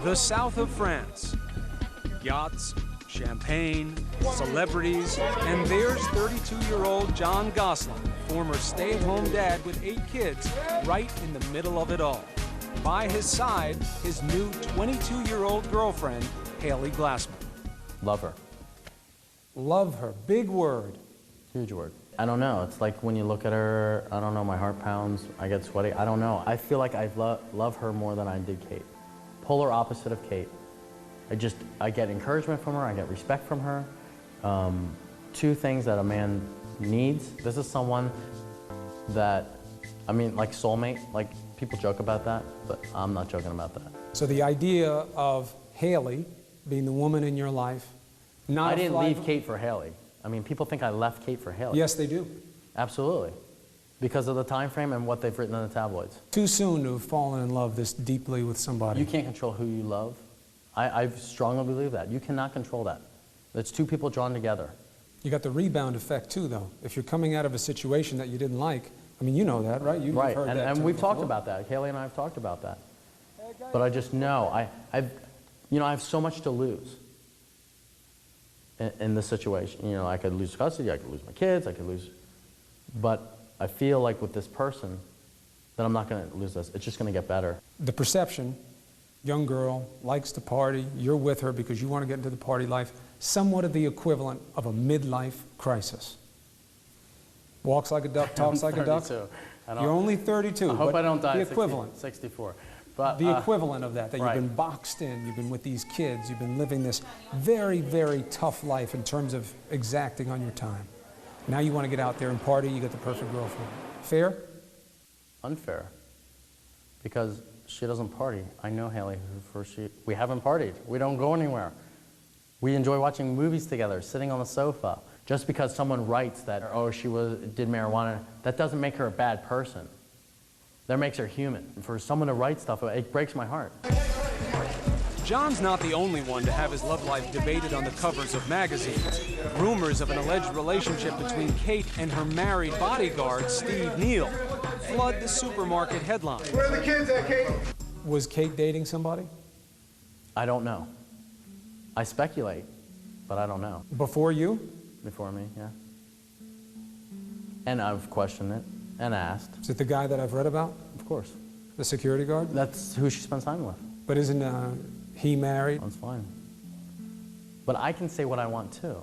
The south of France. Yachts, champagne, celebrities, and there's 32-year-old John Gosselin, former stay-at-home dad with 8 kids, right in the middle of it all. By his side, his new 22-year-old girlfriend, Haley Glassman. Love her. Love her. Big word. Huge word. I don't know. It's like when you look at her, I don't know, my heart pounds, I get sweaty. I don't know. I feel like I love her more than I did Kate. Polar opposite of Kate. I get encouragement from her, I get respect from her. 2 things that a man needs. This is someone that, I mean, like soulmate, like people joke about that, but I'm not joking about that. So the idea of Haley being the woman in your life, not I didn't leave Kate for Haley. I mean, people think I left Kate for Haley. Yes, they do. Absolutely. Because of the time frame and what they've written in the tabloids. Too soon to have fallen in love this deeply with somebody. You can't control who you love. I strongly believe that. You cannot control that. It's 2 people drawn together. You got the rebound effect too, though. If you're coming out of a situation that you didn't like, I mean, you know that, right? You've right, heard that and we've before. talked about that. Haley and I have talked about that. But I just know, I have so much to lose in this situation. You know, I could lose custody, I could lose my kids, I could lose, but I feel like with this person that I'm not going to lose this. It's just going to get better. The perception, young girl, likes to party, you're with her because you want to get into the party life, somewhat of the equivalent of a midlife crisis. Walks like a duck, talks like a duck. You're only 32. I hope I don't die the at equivalent. 64. But, the equivalent of that, right. You've been boxed in, you've been with these kids, you've been living this very, very tough life in terms of exacting on your time. Now you want to get out there and party, you get the perfect girlfriend. Fair? Unfair. Because she doesn't party. I know Haley, we haven't partied. We don't go anywhere. We enjoy watching movies together, sitting on the sofa. Just because someone writes that, oh, she did marijuana, that doesn't make her a bad person. That makes her human. For someone to write stuff, it breaks my heart. John's not the only one to have his love life debated on the covers of magazines. Rumors of an alleged relationship between Kate and her married bodyguard, Steve Neal, flood the supermarket headlines. Where are the kids at, Kate? Was Kate dating somebody? I don't know. I speculate, but I don't know. Before you? Before me, yeah. And I've questioned it and asked. Is it the guy that I've read about? Of course. The security guard? That's who she spends time with. But isn't he married? That's fine. But I can say what I want too.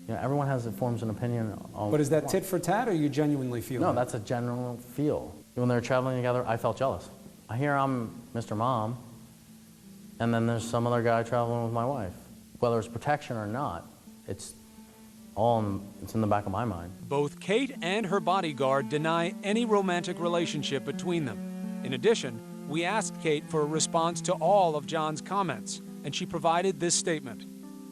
You know, everyone forms an opinion on. But is that tit for tat, or you genuinely feel? No, that's a general feel. When they're traveling together, I felt jealous. I hear I'm Mr. Mom, and then there's some other guy traveling with my wife. Whether it's protection or not, it's in the back of my mind. Both Kate and her bodyguard deny any romantic relationship between them. In addition, we asked Kate for a response to all of John's comments, and she provided this statement.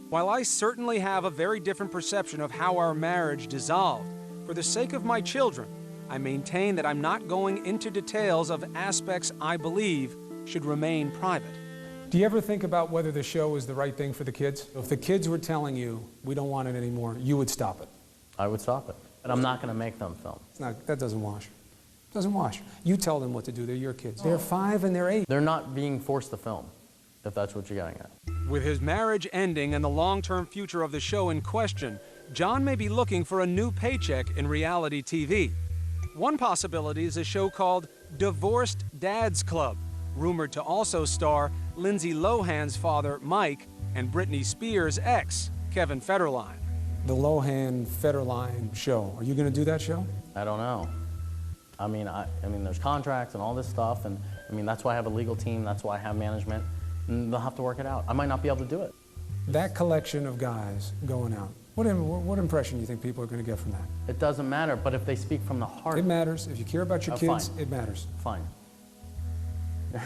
While I certainly have a very different perception of how our marriage dissolved, for the sake of my children, I maintain that I'm not going into details of aspects I believe should remain private. Do you ever think about whether the show is the right thing for the kids? If the kids were telling you, we don't want it anymore, you would stop it? I would stop it. But I'm not going to make them film. That doesn't wash. It doesn't wash. You tell them what to do. They're your kids. They're 5 and they're 8. They're not being forced to film, if that's what you're getting at. With his marriage ending and the long-term future of the show in question, John may be looking for a new paycheck in reality TV. One possibility is a show called Divorced Dads Club, rumored to also star Lindsay Lohan's father, Mike, and Britney Spears' ex, Kevin Federline. The Lohan-Federline show. Are you going to do that show? I don't know. I mean, there's contracts and all this stuff, and I mean, that's why I have a legal team, that's why I have management, and they'll have to work it out. I might not be able to do it. That collection of guys going out, what impression do you think people are going to get from that? It doesn't matter, but if they speak from the heart... It matters. If you care about your kids, fine. It matters. Fine.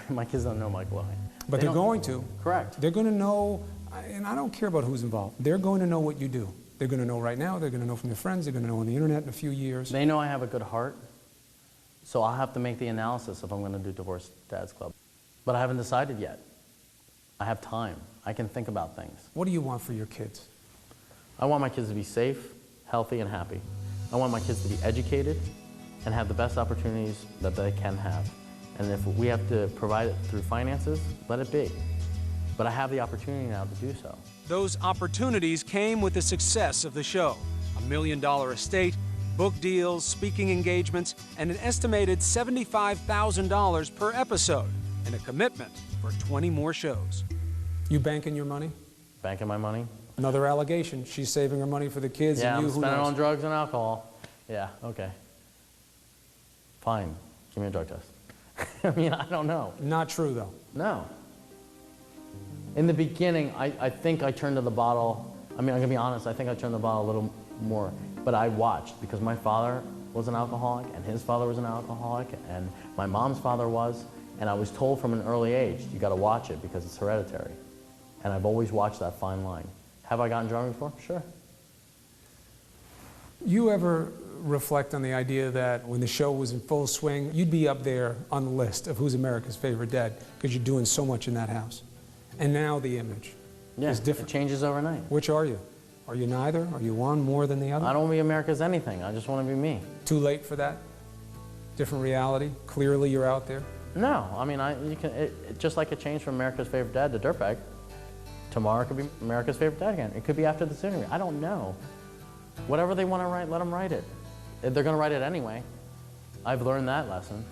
My kids don't know Mike Lohan. But they're going to. Correct. They're going to know, and I don't care about who's involved. They're going to know what you do. They're going to know right now. They're going to know from their friends. They're going to know on the internet in a few years. They know I have a good heart, so I'll have to make the analysis if I'm going to do Divorced Dads Club. But I haven't decided yet. I have time. I can think about things. What do you want for your kids? I want my kids to be safe, healthy, and happy. I want my kids to be educated and have the best opportunities that they can have. And if we have to provide it through finances, let it be. But I have the opportunity now to do so. Those opportunities came with the success of the show. $1 million estate, book deals, speaking engagements, and an estimated $75,000 per episode, and a commitment for 20 more shows. You banking your money? Banking my money? Another allegation. She's saving her money for the kids Yeah, and you, I'm who spending knows? on drugs and alcohol. Yeah, okay. Fine, give me a drug test. I mean, I don't know. Not true, though. No. In the beginning, I think I turned to the bottle. I mean, I'm gonna be honest, I think I turned the bottle a little more, but I watched because my father was an alcoholic and his father was an alcoholic and my mom's father was, and I was told from an early age, you gotta watch it because it's hereditary. And I've always watched that fine line. Have I gotten drunk before? Sure. You ever reflect on the idea that when the show was in full swing, you'd be up there on the list of who's America's favorite dad because you're doing so much in that house? And now the image is different. It changes overnight. Which are you? Are you neither? Are you one more than the other? I don't want to be America's anything. I just want to be me. Too late for that? Different reality? Clearly you're out there? No, I mean, just like it changed from America's favorite dad to dirtbag. Tomorrow it could be America's favorite dad again. It could be after the scenery. I don't know. Whatever they want to write, let them write it. They're going to write it anyway. I've learned that lesson.